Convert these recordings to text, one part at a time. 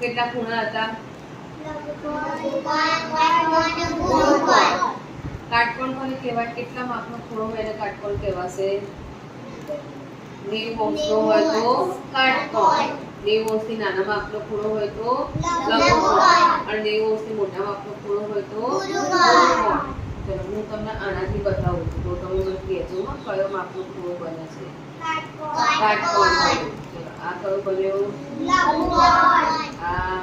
કેટલા ખૂણા હતા? કાટકોણ કોને કહેવાય? કેટલા માપનો ખૂણો હોય એને કાટકોણ કહેવાશે? 90 અંશનો હોય તો કાટકોણ, 90 અંશથી નાના માપનો ખૂણો હોય તો લઘુકોણ, અને 90 અંશથી મોટા માપનો ખૂણો હોય તો ગુરુકોણ. ચલો હું તમને આનાથી બતાવું છું તો તમે મને કહેજો કયો માપનો ખૂણો બને છે. કાટકોણ બન્યો. ચલો આ કયો બન્યો? આ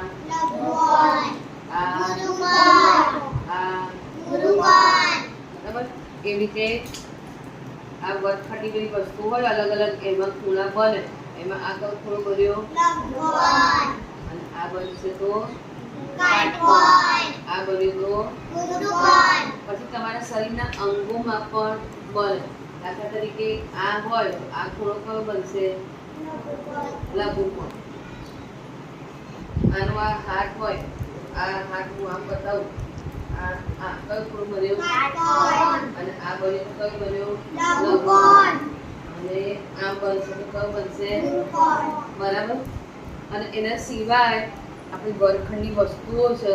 બરાબર. એવી રીતે આ વર્ગખંડી બધી વસ્તુ હોય અલગ અલગ એમાં ખૂણા બને. એમાં આ કયો ખૂણો બન્યો? અને આ બનશે તો કાટકોણ. આ બન્યું તો ગુરુકોણ. પછી તમારા શરીરના અંગોમાં પણ બને. દાખલા તરીકે આ હોય તો આ ખૂણો કયો બનશે? લઘુકોણ. આનો આ હાથ હોય, આ હાથ હું આમ બતાવું, આ કયો ખૂણો બન્યો? અને આ બન્યો તો કયો બન્યો? લઘુકોણ. અને આમ બનશે તો કયો બનશે? બરાબર. અને એના સિવાય આપણી વર્ગખંડની વસ્તુઓ છે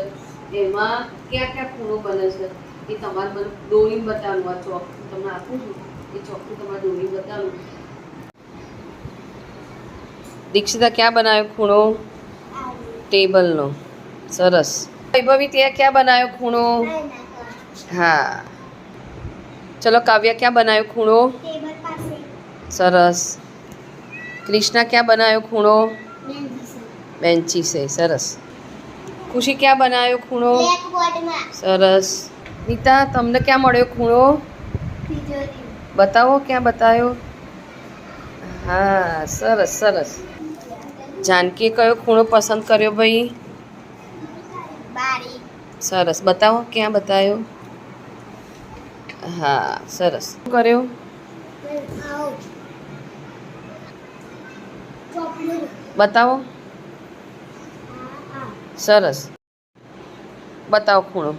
એમાં ક્યાં ક્યાં ખૂણો બને છે એ તમારે મને દોરીને બતાવવાનું. આ ચોક તમને આપું છું એ ચોકથી તમારે દોરીને બતાવવાનું. દીક્ષિતા ક્યાં બનાવ્યો ખૂણો? ટેબલનો. સરસ. વૈભવી ત્યાં ક્યાં બનાવ્યો ખૂણો? હા. ચલો કાવ્ય ક્યાં બનાવ્યો ખૂણો? સરસ. કૃષ્ણા ક્યાં બનાવ્યો ખૂણો? બેન્ચી છે. સરસ. ખુશી ક્યાં બનાવ્યો ખૂણો? સરસ. નીતા તમને ક્યાં મળ્યો ખૂણો? બતાવો ક્યાં બતાવ્યો? હા સરસ સરસ. જાનકી કયો ખૂણો પસંદ કર્યો ભાઈ? સરસ. બતાવો ક્યાં બતાવ્યો? હા સરસ. શું કર્યો? બતાવો. સરસ. બતાવો ખૂણો.